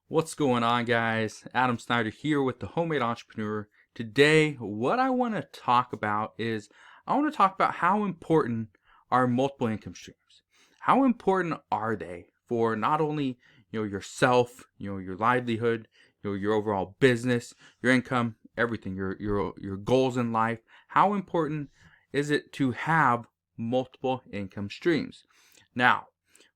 What's going on, guys? Adam Snyder here with the Homemade Entrepreneur. Today, what I want to talk about is how important are multiple income streams. How important are they for not only yourself, your livelihood, your overall business, your income, everything, your goals in life. How important is it to have multiple income streams? Now,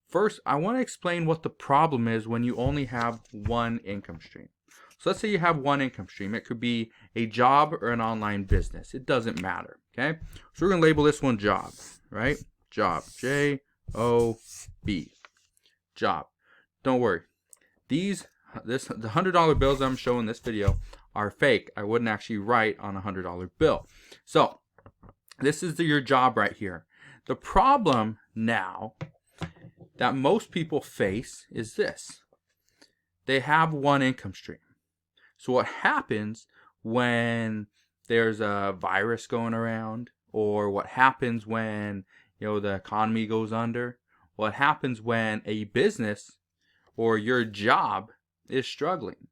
first, I want to explain what the problem is when you only have one income stream. So let's say you have one income stream. It could be a job or an online business. It doesn't matter, okay? So we're going to label this one job, right? Job, J-O-B, job. Don't worry. The $100 bills I'm showing in this video are fake. I wouldn't actually write on a $100 bill. So this is your job right here. The problem now that most people face is this. They have one income stream. So what happens when there's a virus going around, or what happens when the economy goes under, what happens when a business or your job is struggling?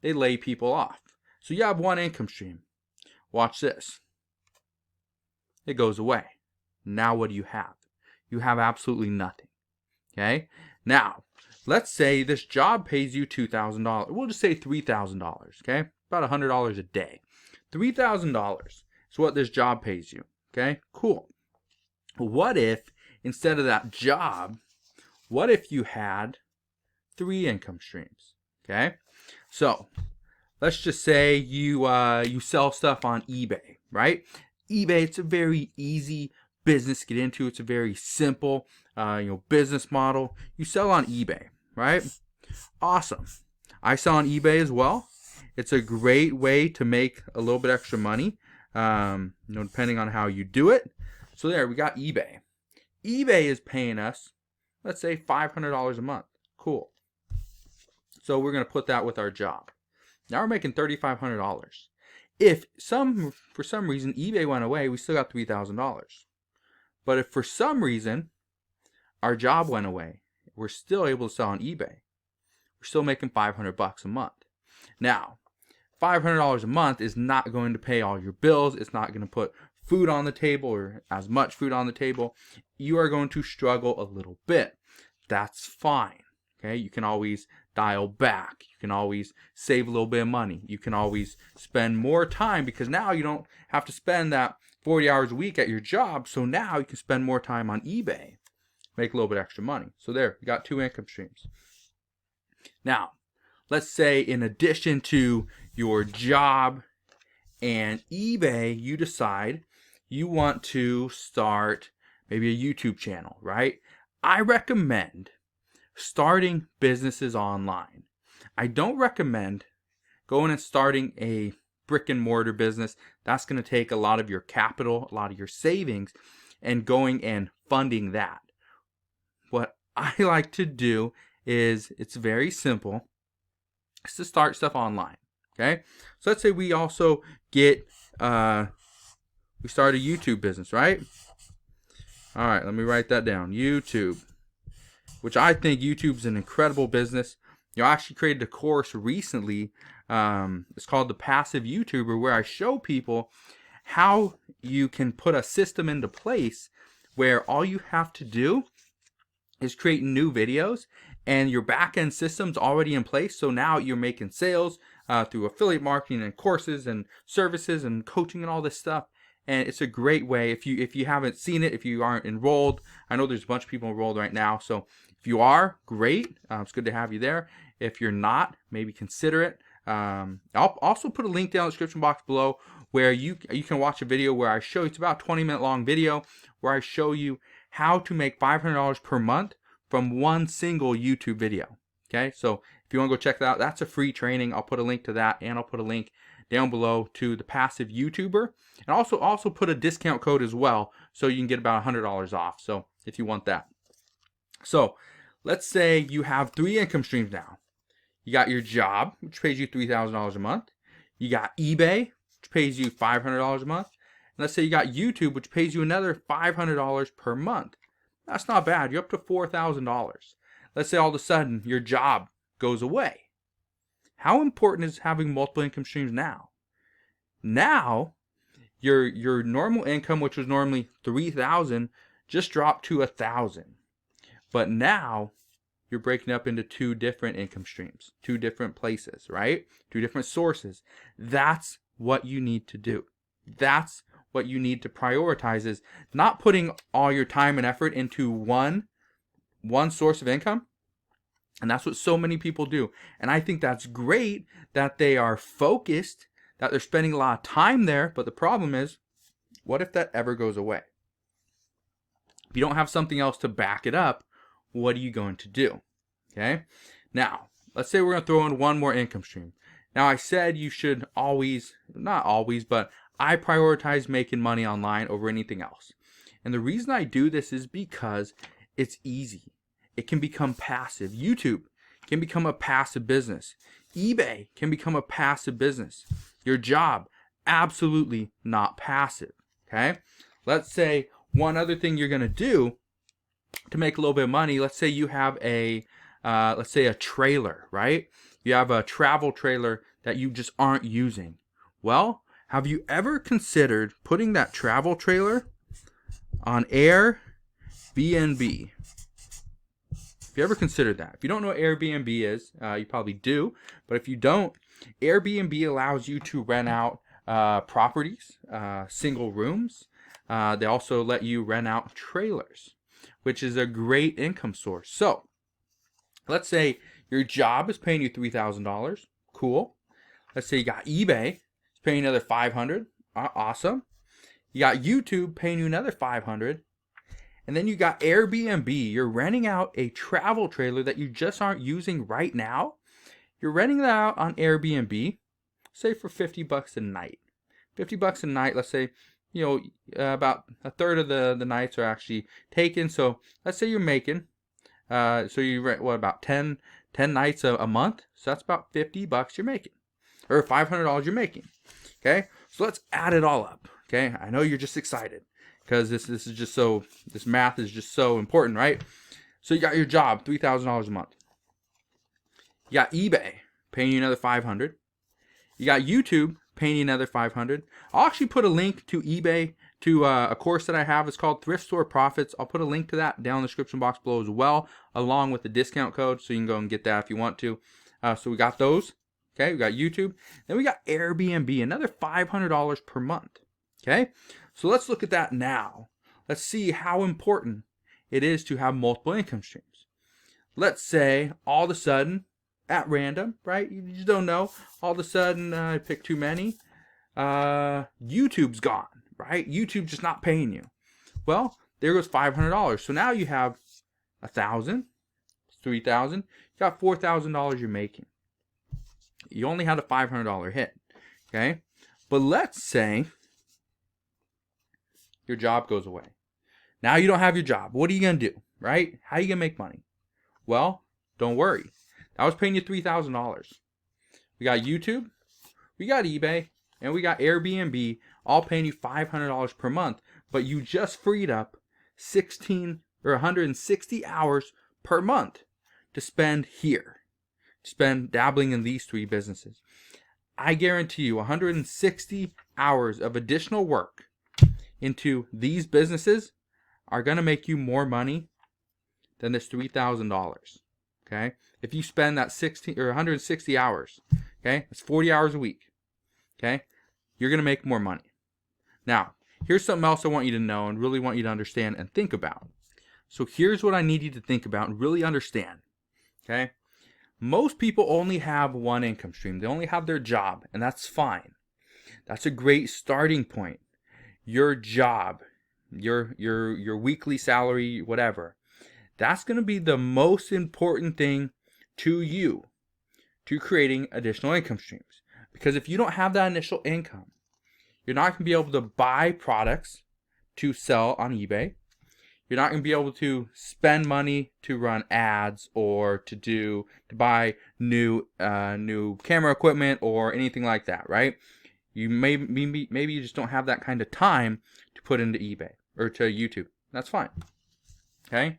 They lay people off. So you have one income stream. Watch this. It goes away. Now what do you have? You have absolutely nothing. Okay, now let's say this job pays you $2,000. We'll just say $3,000. Okay, about $100 a day. $3,000 is what this job pays you. Okay, cool. What if instead of that job, what if you had 3 income streams? Okay, so let's just say you sell stuff on eBay, right? eBay, it's a very easy business to get into. It's a very simple business model. You sell on eBay, right? Awesome. I sell on eBay as well. It's a great way to make a little bit extra money, depending on how you do it. So there, we got eBay. eBay is paying us, let's say, $500 a month. Cool. So we're going to put that with our job. Now we're making $3,500. If for some reason eBay went away, we still got $3,000. But if for some reason our job went away, we're still able to sell on eBay. We're still making $500 a month. Now, $500 a month is not going to pay all your bills. It's not going to put food on the table, or as much food on the table. You are going to struggle a little bit. That's fine. Okay, you can always dial back. You can always save a little bit of money. You can always spend more time, because now you don't have to spend that 40 hours a week at your job. So now you can spend more time on eBay, make a little bit extra money. So there, you got 2 income streams. Now, let's say in addition to your job and eBay, you decide you want to start maybe a YouTube channel, right? I recommend starting businesses online. I don't recommend going and starting a brick and mortar business. That's going to take a lot of your capital, a lot of your savings, and going and funding that. What I like to do is, it's very simple. It's to start stuff online. Okay, so let's say we also we start a YouTube business, right? All right, let me write that down. YouTube, which I think YouTube's an incredible business. I actually created a course recently. It's called The Passive YouTuber, where I show people how you can put a system into place where all you have to do is create new videos, and your back-end system's already in place. So now you're making sales through affiliate marketing and courses and services and coaching and all this stuff. And it's a great way. If you haven't seen it, if you aren't enrolled, I know there's a bunch of people enrolled right now. So if you are, great. It's good to have you there. If you're not, maybe consider it. I'll also put a link down in the description box below where you can watch a video where I show you. It's about a 20-minute long video where I show you how to make $500 per month from one single YouTube video. Okay, so if you want to go check that out, that's a free training. I'll put a link to that, and I'll put a link down below to the Passive YouTuber, and also put a discount code as well, so you can get about $100 off. So if you want that. So let's say you have 3 income streams now. You got your job, which pays you $3,000 a month. You got eBay, which pays you $500 a month. And let's say you got YouTube, which pays you another $500 per month. That's not bad. You're up to $4,000. Let's say all of a sudden your job goes away. How important is having multiple income streams now? Now, your normal income, which was normally $3,000, just dropped to $1,000. But now you're breaking up into 2 different income streams, 2 different places, right? 2 different sources. That's what you need to do. That's what you need to prioritize, is not putting all your time and effort into one source of income. And that's what so many people do. And I think that's great that they are focused, that they're spending a lot of time there. But the problem is, what if that ever goes away? If you don't have something else to back it up, what are you going to do? Okay. Now, let's say we're going to throw in one more income stream. Now, I said you should always, not always, but I prioritize making money online over anything else. And the reason I do this is because it's easy. It can become passive. YouTube can become a passive business. eBay can become a passive business. Your job, absolutely not passive. Okay. Let's say one other thing you're going to do to make a little bit of money. Let's say you have a trailer, right? You have a travel trailer that you just aren't using. Well, have you ever considered putting that travel trailer on Airbnb? If you ever considered that. If you don't know what Airbnb is, you probably do. But if you don't, Airbnb allows you to rent out properties, single rooms. They also let you rent out trailers, which is a great income source. So, let's say your job is paying you $3,000. Cool. Let's say you got eBay. It's paying you another $500. Awesome. You got YouTube paying you another $500. And then you got Airbnb. You're renting out a travel trailer that you just aren't using right now. You're renting that out on Airbnb, say for $50 a night. $50 a night, let's say, about a third of the nights are actually taken. So let's say you're making, so you rent, about 10 nights a month. So that's about $50 you're making, or $500 you're making. Okay, so let's add it all up. Okay, I know you're just excited because this math is just so important, right? So you got your job, $3,000 a month. You got eBay paying you another $500. You got YouTube paying you another $500. I'll actually put a link to eBay to a course that I have. It's called Thrift Store Profits. I'll put a link to that down in the description box below as well, along with the discount code, so you can go and get that if you want to. So we got those. Okay, we got YouTube. Then we got Airbnb, another $500 per month. Okay, so let's look at that now. Let's see how important it is to have multiple income streams. Let's say all of a sudden, at random, right? You just don't know. All of a sudden, I picked too many. YouTube's gone, right? YouTube's just not paying you. Well, there goes $500. So now you have $1,000, $3,000. You got $4,000 you're making. You only had a $500 hit, okay? But let's say your job goes away. Now you don't have your job. What are you going to do, right? How are you going to make money? Well, don't worry. I was paying you $3,000. We got YouTube, we got eBay, and we got Airbnb, all paying you $500 per month. But you just freed up 160 hours per month to spend here, to spend dabbling in these 3 businesses. I guarantee you 160 hours of additional work into these businesses are going to make you more money than this $3,000. Okay? If you spend that 160 hours, okay, that's 40 hours a week, okay, you're going to make more money. Now, here's something else I want you to know and really want you to understand and think about. So here's what I need you to think about and really understand, okay? Most people only have one income stream. They only have their job, and that's fine. That's a great starting point. Your job, your weekly salary, whatever, that's going to be the most important thing to you, to creating additional income streams. Because if you don't have that initial income, you're not going to be able to buy products to sell on eBay. You're not going to be able to spend money to run ads or to buy new camera equipment or anything like that, right? You maybe you just don't have that kind of time to put into eBay or to YouTube. That's fine. Okay?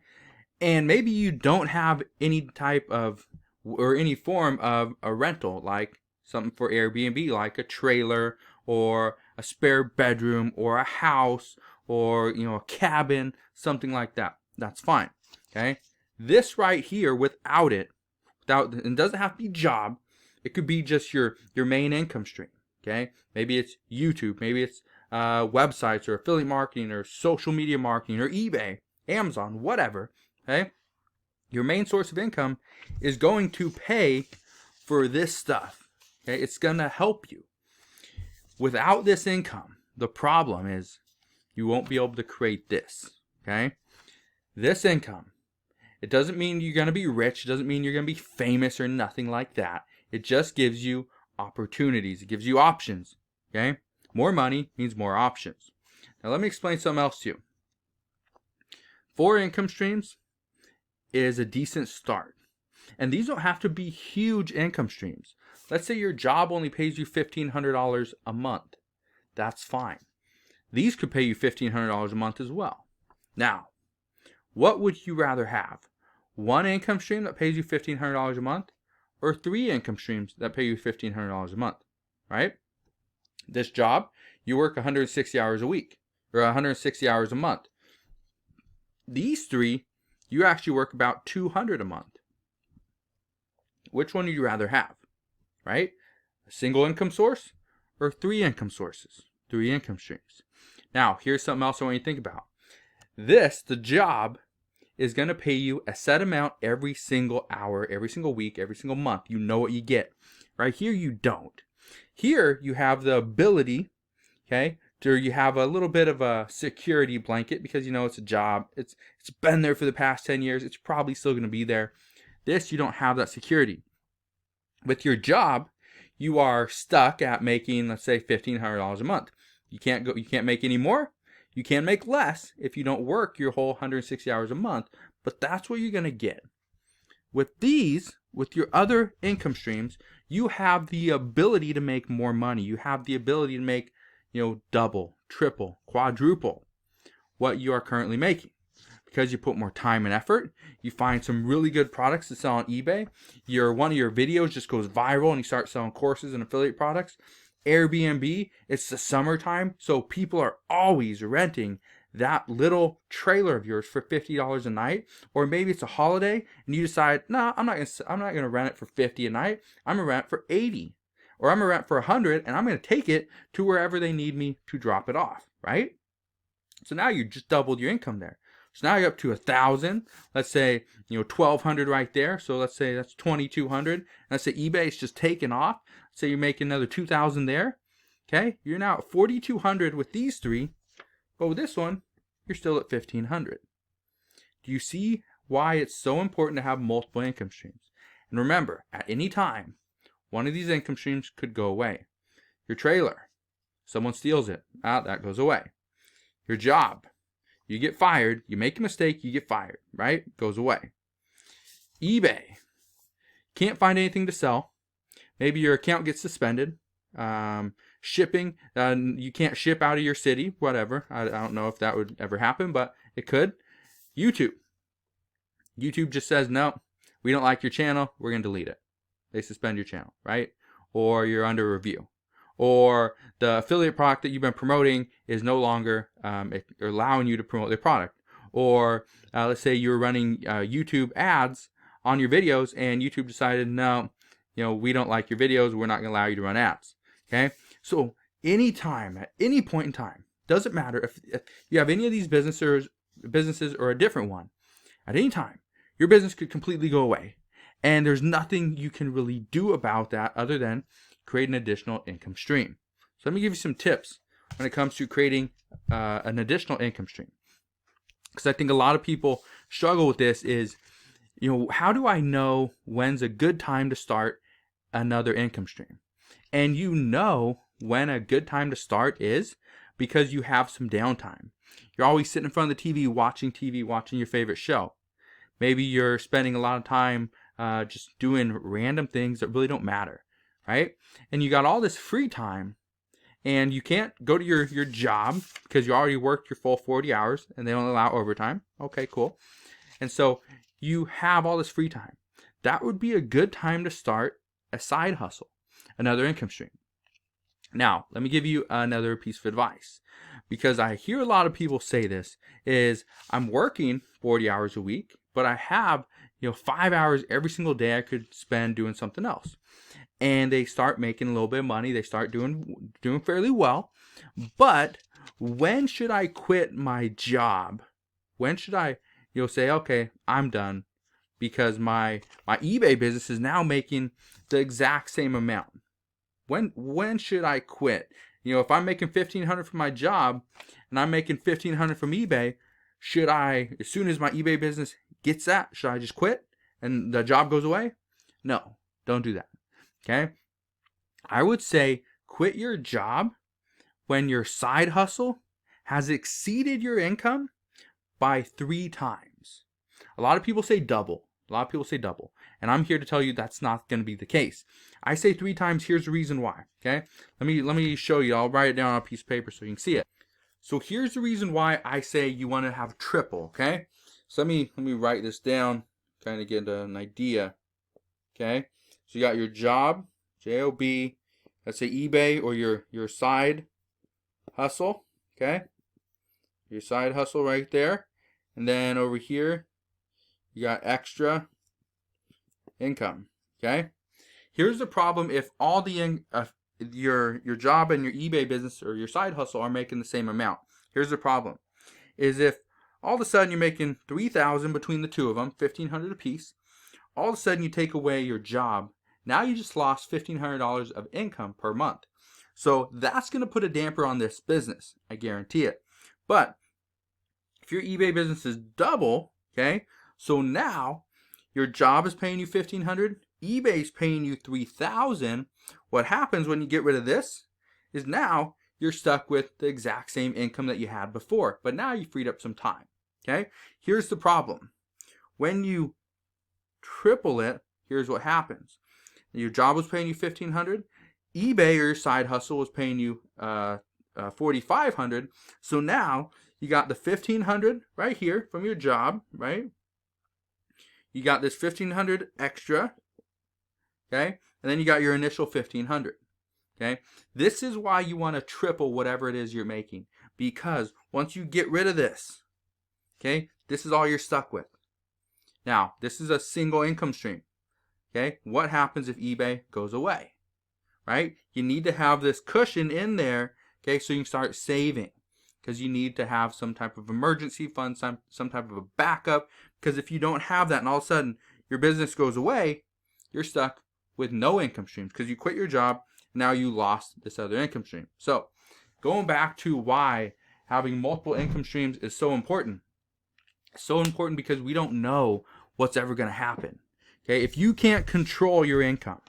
And maybe you don't have any type of or any form of a rental, like something for Airbnb, like a trailer or a spare bedroom or a house or a cabin, something like that. That's fine. Okay, this right here, without it doesn't have to be job. It could be just your main income stream. Okay, maybe it's YouTube, maybe it's websites or affiliate marketing or social media marketing or eBay, Amazon, whatever. Okay, your main source of income is going to pay for this stuff. Okay, it's gonna help you. Without this income, the problem is you won't be able to create this. Okay, this income, it doesn't mean you're gonna be rich. It doesn't mean you're gonna be famous or nothing like that. It just gives you opportunities. It gives you options. Okay, more money means more options. Now let me explain something else to you. 4 income streams is a decent start. And these don't have to be huge income streams. Let's say your job only pays you $1,500 a month. That's fine. These could pay you $1,500 a month as well. Now, what would you rather have? 1 income stream that pays you $1,500 a month, or 3 income streams that pay you $1,500 a month, right? This job, you work 160 hours a week, or 160 hours a month. These 3, you actually work about 200 a month. Which one would you rather have, right? A single income source or 3 income sources, 3 income streams? Now, here's something else I want you to think about. The job, is going to pay you a set amount every single hour, every single week, every single month. You know what you get. Right here, you don't. Here, you have the ability, okay, you have a little bit of a security blanket because it's a job. It's been there for the past 10 years. It's probably still going to be there. This, you don't have that security. With your job, you are stuck at making, let's say, $1,500 a month. You can't make any more. You can make less if you don't work your whole 160 hours a month, but that's what you're going to get. With your other income streams, you have the ability to make more money. You have the ability to make, double, triple, quadruple what you are currently making. Because you put more time and effort, you find some really good products to sell on eBay. One of your videos just goes viral and you start selling courses and affiliate products. Airbnb, it's the summertime, so people are always renting that little trailer of yours for $50 a night. Or maybe it's a holiday and you decide, no, I'm not gonna rent it for $50 a night. I'm gonna rent it for $80, or I'm gonna rent it for $100, and I'm gonna take it to wherever they need me to drop it off. Right? So now you just doubled your income there. So now you're up to 1,000. Let's say 1,200 right there. So let's say that's 2,200. Let's say eBay is just taking off. Say you're making another 2,000 there. Okay, you're now at 4,200 with these 3, but with this one, you're still at 1,500. Do you see why it's so important to have multiple income streams? And remember, at any time, one of these income streams could go away. Your trailer, someone steals it, that goes away. Your job, you get fired, you make a mistake, you get fired, right? Goes away. eBay, can't find anything to sell. Maybe your account gets suspended. Shipping, you can't ship out of your city, whatever. I don't know if that would ever happen, but it could. YouTube just says, no, we don't like your channel, we're going to delete it. They suspend your channel, right? Or you're under review. Or the affiliate product that you've been promoting is no longer allowing you to promote their product. Or let's say you're running YouTube ads on your videos and YouTube decided, no, we don't like your videos, we're not going to allow you to run ads. Okay? So anytime, at any point in time, doesn't matter if you have any of these businesses or a different one, at any time, your business could completely go away. And there's nothing you can really do about that other than create an additional income stream. So let me give you some tips when it comes to creating an additional income stream. Because I think a lot of people struggle with this is, how do I know when's a good time to start another income stream? And when a good time to start is because you have some downtime. You're always sitting in front of the TV, watching your favorite show. Maybe you're spending a lot of time just doing random things that really don't matter, right? And you got all this free time, and you can't go to your job because you already worked your full 40 hours, and they don't allow overtime. Okay, cool. And so you have all this free time. that would be a good time to start a side hustle, another income stream. Now, let me give you another piece of advice, because I hear a lot of people say this, is I'm working 40 hours a week, but I have 5 hours every single day I could spend doing something else. And they start making a little bit of money, they start doing fairly well, but when should I quit my job? When should I say, okay, I'm done, because my eBay business is now making the exact same amount? When should I quit? If I'm making $1,500 from my job and I'm making $1,500 from eBay, should I, as soon as my eBay business gets that, should I just quit and the job goes away? No, don't do that. Okay? I would say quit your job when your side hustle has exceeded your income by 3 times. A lot of people say double. And I'm here to tell you that's not going to be the case. I say 3 times. Here's the reason why. Okay? Let me show you. I'll write it down on a piece of paper so you can see it. So here's the reason why I say you want to have triple. Okay? So let me write this down, kind of get an idea. Okay? So you got your job, J-O-B, let's say eBay, or your side hustle. Okay? Your side hustle right there. And then over here, you got extra income. Okay? Here's the problem if all the your job and your eBay business or your side hustle are making the same amount. Here's the problem. Is if all of a sudden you're making $3,000 between the two of them, $1,500 a piece, all of a sudden you take away your job, now you just lost $1,500 of income per month. So that's going to put a damper on this business. I guarantee it. But if your eBay business is double, okay, so now your job is paying you $1,500, eBay is paying you $3,000. What happens when you get rid of this is now you're stuck with the exact same income that you had before, but now you freed up some time. Okay? Here's the problem. When you triple it, here's what happens. Your job was paying you $1,500, eBay or your side hustle was paying you $4,500. So now you got the $1,500 right here from your job, right? You got this $1,500 extra, okay? And then you got your initial $1,500, okay? This is why you want to triple whatever it is you're making, because once you get rid of this, okay, this is all you're stuck with. Now, this is a single income stream, okay? What happens if eBay goes away, right? You need to have this cushion in there, okay, so you can start saving, because you need to have some type of emergency fund, some type of a backup, because if you don't have that and all of a sudden your business goes away, you're stuck with no income streams because you quit your job, now you lost this other income stream. So going back to why having multiple income streams is so important. It's so important because we don't know what's ever going to happen. Okay, if you can't control your income,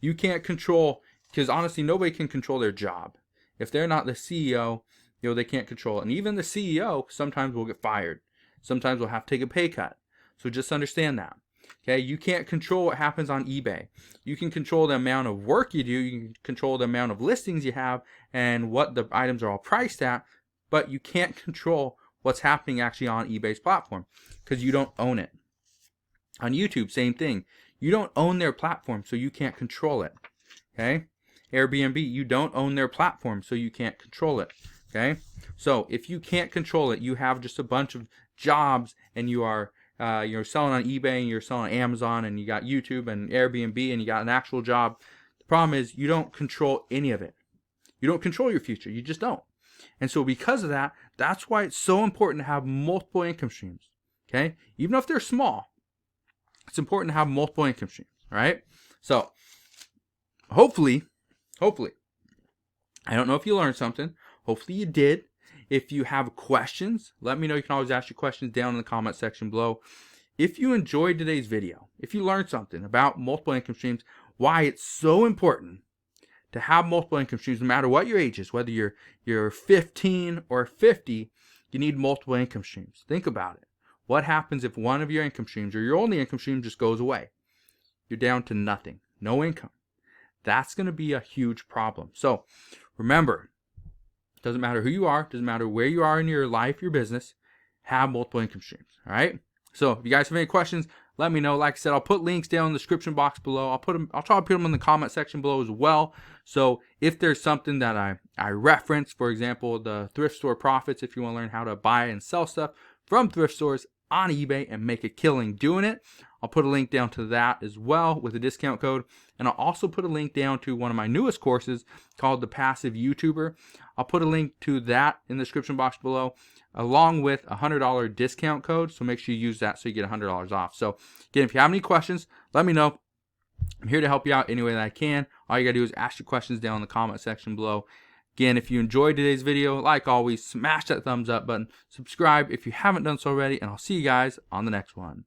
you can't control, because honestly nobody can control their job. If they're not the CEO, they can't control it. And even the CEO sometimes will get fired. Sometimes will have to take a pay cut. So just understand that. Okay, you can't control what happens on eBay. You can control the amount of work you do. You can control the amount of listings you have and what the items are all priced at. But you can't control what's happening actually on eBay's platform because you don't own it. On YouTube, same thing. You don't own their platform, so you can't control it. Okay? Airbnb, you don't own their platform, so you can't control it. Okay? So if you can't control it, you have just a bunch of jobs and you are you're selling on eBay and you're selling on Amazon and you got YouTube and Airbnb and you got an actual job. The problem is you don't control any of it. You don't control your future. You just don't. And so because of that, that's why it's so important to have multiple income streams. Okay? Even if they're small, it's important to have multiple income streams. All right? So hopefully, I don't know if you learned something. Hopefully you did. If you have questions, let me know. You can always ask your questions down in the comment section below. If you enjoyed today's video, if you learned something about multiple income streams, why it's so important to have multiple income streams, no matter what your age is, whether you're 15 or 50, you need multiple income streams. Think about it. What happens if one of your income streams or your only income stream just goes away? You're down to nothing, no income. That's going to be a huge problem. So remember, it doesn't matter who you are, doesn't matter where you are in your life, your business, have multiple income streams. All right? So if you guys have any questions, let me know. Like I said, I'll put links down in the description box below. I'll try to put them in the comment section below as well. So if there's something that I reference, for example, the thrift store profits, if you want to learn how to buy and sell stuff from thrift stores on eBay and make a killing doing it, I'll put a link down to that as well with a discount code. And I'll also put a link down to one of my newest courses called The Passive YouTuber. I'll put a link to that in the description box below, along with a $100 discount code. So make sure you use that so you get $100 off. So again, if you have any questions, let me know. I'm here to help you out any way that I can. All you gotta do is ask your questions down in the comment section below. Again, if you enjoyed today's video, like always, smash that thumbs up button, subscribe if you haven't done so already, and I'll see you guys on the next one.